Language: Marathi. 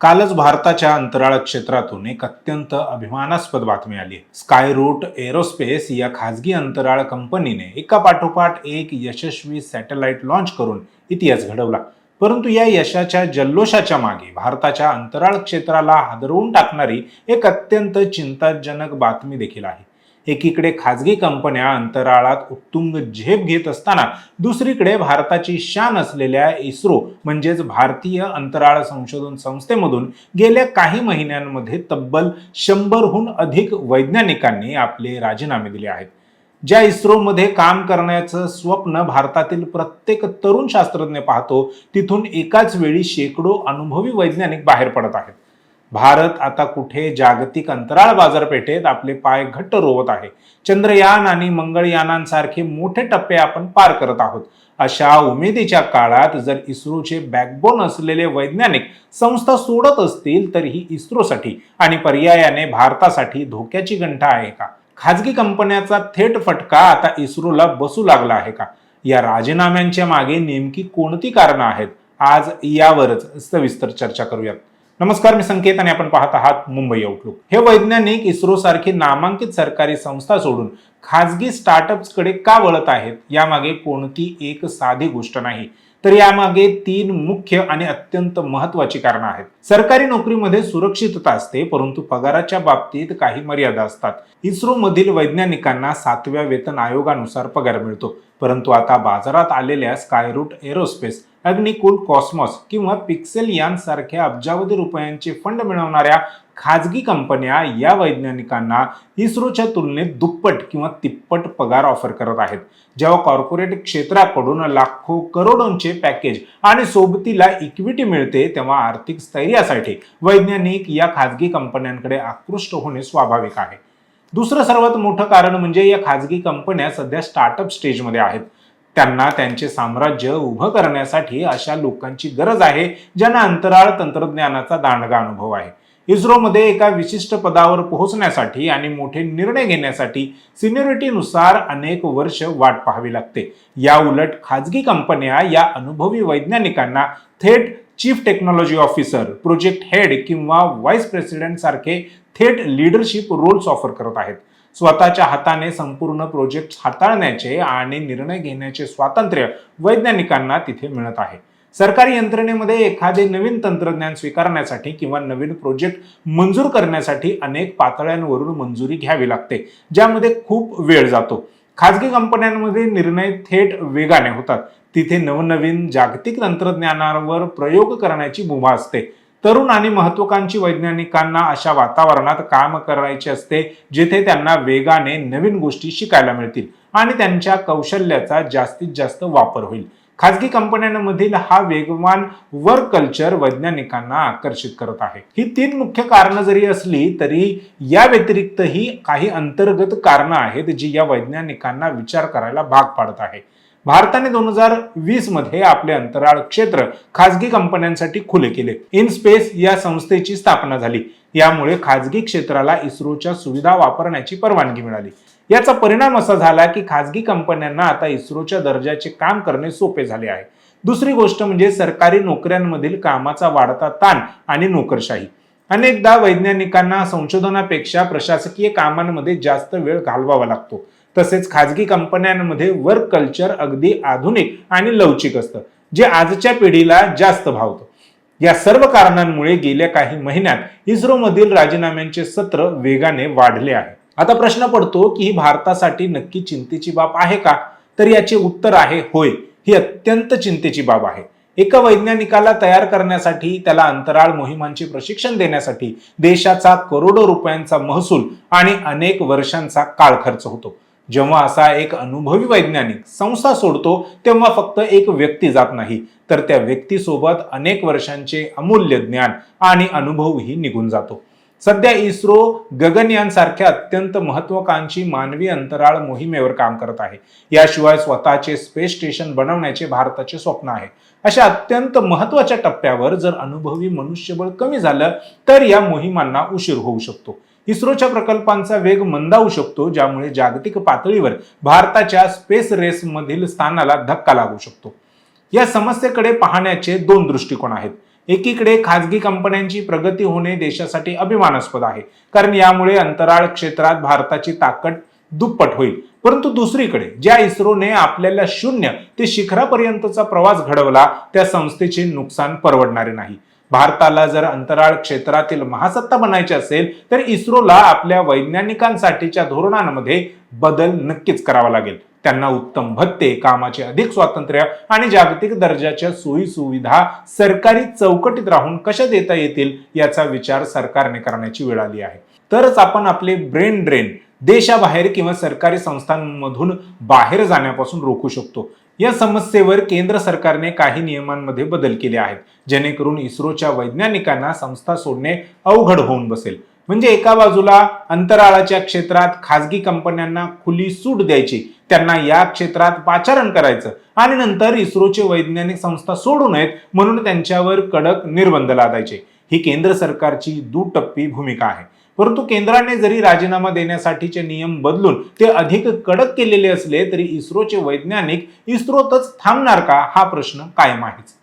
कालच भारताच्या अंतराळ क्षेत्रातून एक अत्यंत अभिमानास्पद बातमी आली आहे। स्कायरूट एरोस्पेस या खाजगी अंतराळ कंपनीने एका पाठोपाठ एक यशस्वी सॅटेलाइट लॉन्च करून इतिहास घडवला। परंतु या यशाच्या जल्लोषाच्या मागे भारताच्या अंतराळ क्षेत्राला हादरवून टाकणारी एक अत्यंत चिंताजनक बातमी देखील आहे। एकीकडे खाजगी कंपन्या अंतराळात उत्तुंग झेप घेत असताना दुसरीकडे भारताची शान असलेल्या इस्रो म्हणजेच भारतीय अंतराळ संशोधन संस्थेमधून गेल्या काही महिन्यांमध्ये तब्बल 100हून अधिक वैज्ञानिकांनी आपले राजीनामे दिले आहेत। ज्या इस्रोमध्ये काम करण्याचं स्वप्न भारतातील प्रत्येक तरुण शास्त्रज्ञ पाहतो, तिथून एकाच वेळी शेकडो अनुभवी वैज्ञानिक बाहेर पडत आहेत। भारत आता कुठे जागतिक अंतराळ बाजारपेठेत आपले पाय घट्ट रोवत आहे। चंद्रयान आणि मंगळयानांसारखे मोठे टप्पे आपण पार करत आहोत। अशा उमेदीच्या काळात जर इस्रोचे बॅकबोन असलेले वैज्ञानिक संस्था सोडत असतील तर ही इस्रोसाठी आणि पर्यायाने भारतासाठी धोक्याची घंटा आहे का? खाजगी कंपन्याचा थेट फटका आता इस्रोला बसू लागला आहे का? या राजीनाम्यांच्या मागे नेमकी कोणती कारणं आहेत? आज यावरच सविस्तर चर्चा करूयात। नमस्कार, मी संकेत आणि आपण पाहत आहात मुंबई आउटलुक। हे वैज्ञानिक इस्रो सारखी नामांकित सरकारी संस्था सोडून खाजगी स्टार्टअप्स कडे का वळत आहेत? यामागे कोणती एक साधी गोष्ट नाही, तर यामागे 3 मुख्य आणि अत्यंत महत्त्वाची कारणं आहेत। सरकारी नोकरीमध्ये सुरक्षितता असते, परंतु पगाराच्या बाबतीत काही मर्यादा असतात। इस्रो मधील वैज्ञानिकांना 7व्या वेतन आयोगानुसार पगार मिळतो, परंतु आता बाजारात आलेल्या स्कायरूट एरोस्पेस, अग्निकुल कॉस्मॉस किंवा पिक्सेल यांसारख्या अब्जावधी रुपयांचे फंड मिळवणाऱ्या खाजगी कंपन्या या वैज्ञानिकांना इस्रोच्या तुलनेत दुप्पट किंवा तिप्पट पगार ऑफर करत आहेत। जेव्हा कॉर्पोरेट क्षेत्राकडून लाखो करोडोंचे पॅकेज आणि सोबतीला इक्विटी मिळते, तेव्हा आर्थिक स्थैर्यासाठी वैज्ञानिक या खाजगी कंपन्यांकडे आकृष्ट होणे स्वाभाविक आहे। दुसरं सर्वात मोठं कारण म्हणजे या खाजगी कंपन्या सध्या स्टार्टअप स्टेजमध्ये आहेत। त्यांना त्यांचे साम्राज्य उभं करण्यासाठी अशा लोकांची गरज आहे ज्यांना अंतराळ तंत्रज्ञानाचा दांडगा अनुभव आहे। इस्रोमध्ये एका विशिष्ट पदावर पोहोचण्यासाठी आणि मोठे निर्णय घेण्यासाठी सिनियरिटीनुसार अनेक वर्ष वाट पाहावी लागते। या उलट खाजगी कंपन्या या अनुभवी वैज्ञानिकांना थेट chief technology officer, project head किंवा व्हाईस प्रेसिडेंट सारखे थेट लीडरशिप रोल्स ऑफर करत आहेत। स्वतःच्या हाताने संपूर्ण प्रोजेक्ट हाताळण्याचे आणि निर्णय घेण्याचे स्वातंत्र्य वैज्ञानिकांना तिथे मिळत आहे। सरकारी यंत्रणेमध्ये एखादे नवीन तंत्रज्ञान स्वीकारण्यासाठी किंवा नवीन प्रोजेक्ट मंजूर करण्यासाठी अनेक पातळ्यांवरून मंजुरी घ्यावी लागते, ज्यामध्ये खूप वेळ जातो। खाजगी कंपन्यांमध्ये निर्णय थेट वेगाने होतात। तिथे नवनवीन जागतिक तंत्रज्ञानावर प्रयोग करण्याची मुभा असते। तरुण आणि महत्त्वाकांक्षी वैज्ञानिकांना अशा वातावरणात काम करायचे असते, जिथे त्यांना वेगाने नवीन गोष्टी शिकायला मिळतील आणि त्यांच्या कौशल्याचा जास्तीत जास्त वापर होईल। खाजगी कंपन्यांमधील हा वेगवान वर्क कल्चर वैज्ञानिकांना आकर्षित करत आहे। ही 3 मुख्य कारणं जरी असली तरी या व्यतिरिक्तही काही अंतर्गत कारणं आहेत जी या वैज्ञानिकांना विचार करायला भाग पाडत आहे। भारताने 2020 मध्ये आपले अंतराळ क्षेत्र खाजगी कंपन्यांसाठी खुले केले। इनस्पेस या संस्थेची स्थापना झाली। यामुळे खाजगी क्षेत्राला इस्रोच्या सुविधा वापरण्याची परवानगी मिळाली। याचा परिणाम असा झाला की खाजगी कंपन्यांना आता इस्रोच्या दर्जाचे काम करणे सोपे झाले आहे। दुसरी गोष्ट म्हणजे सरकारी नोकऱ्यांमधील कामाचा वाढता ताण आणि नोकरशाही। अनेकदा वैज्ञानिकांना संशोधनापेक्षा प्रशासकीय कामांमध्ये जास्त वेळ घालवावा लागतो। तसेच खाजगी कंपन्यांमध्ये वर्क कल्चर अगदी आधुनिक आणि लवचिक असतं, जे आजच्या पिढीला जास्त भावतं। या सर्व कारणांमुळे गेल्या काही महिन्यात इस्रोमधील राजीनाम्यांचे सत्र वेगाने वाढले आहे। आता प्रश्न पडतो की ही भारतासाठी नक्की चिंतेची बाब आहे का? तर याचे उत्तर आहे होय, ही अत्यंत चिंतेची बाब आहे। एका वैज्ञानिकाला तयार करण्यासाठी, त्याला अंतराळ मोहिमांचे प्रशिक्षण देण्यासाठी देशाचा करोडो रुपयांचा महसूल आणि अनेक वर्षांचा काळ खर्च होतो। जेव्हा असा एक अनुभवी वैज्ञानिक संस्था सोडतो, तेव्हा फक्त एक व्यक्ती जात नाही, तर त्या व्यक्तीसोबत अनेक वर्षांचे अमूल्य ज्ञान आणि अनुभवही निघून जातो। सध्या इस्रो गगनयान सारख्या अत्यंत महत्त्वाकांक्षी मानवी अंतराळ मोहिमेवर काम करत आहे। याशिवाय स्वतःचे स्पेस स्टेशन बनवण्याचे भारताचे स्वप्न आहे। अशा अत्यंत महत्त्वाच्या टप्प्यावर जर अनुभवी मनुष्यबळ कमी झालं तर या मोहिमांना उशीर होऊ शकतो। इस्रोच्या प्रकल्पांचा वेग मंदावू शकतो, ज्यामुळे जागतिक पातळीवर भारताच्या स्पेस रेसमधील स्थानाला धक्का लागू शकतो। या समस्येकडे पाहण्याचे 2 दृष्टिकोन आहेत। एकीकडे खासगी कंपन्यांची प्रगती होणे देशासाठी अभिमानास्पद आहे, कारण यामुळे अंतराळ क्षेत्रात भारताची ताकद दुप्पट होईल. परंतु दुसरीकडे ज्या इस्रोने आपल्याला शून्य ते शिखरापर्यंतचा प्रवास घडवला त्या संस्थेचे नुकसान परवडणारे नाही. भारताला जर अंतराळ क्षेत्रातील महासत्ता बनायचे असेल तर इस्रोला आपल्या वैज्ञानिकांसाठीच्या धोरणांमध्ये बदल नक्कीच करावा लागेल. त्यांना उत्तम भत्ते, कामाचे अधिक स्वातंत्र्य आणि जागतिक दर्जाच्या सोयी सुविधा सरकारी चौकटीत राहून कशा देता येतील याचा विचार सरकारने करण्याची वेळ आली आहे. तरच आपण आपले ब्रेन ड्रेन देशाबाहेर किंवा सरकारी संस्थांमधून बाहेर जाण्यापासून रोखू शकतो. या समस्येवर केंद्र सरकारने काही नियमांमध्ये बदल केले आहेत, जेणेकरून इस्रोच्या वैज्ञानिकांना संस्था सोडणे अवघड होऊन बसेल. म्हणजे एका बाजूला अंतराळाच्या क्षेत्रात खासगी कंपन्यांना खुली सूट द्यायची, त्यांना या क्षेत्रात पाचारण करायचं आणि नंतर इस्रोचे वैज्ञानिक संस्था सोडू नयेत म्हणून त्यांच्यावर कडक निर्बंध लादायचे. ही केंद्र सरकारची दुटप्पी भूमिका आहे. परंतु केंद्राने जरी राजीनामा देण्यासाठीचे नियम बदलून ते अधिक कडक केलेले असले तरी इस्रोचे वैज्ञानिक इस्रोतच थांबणार का हा प्रश्न कायम आहेच.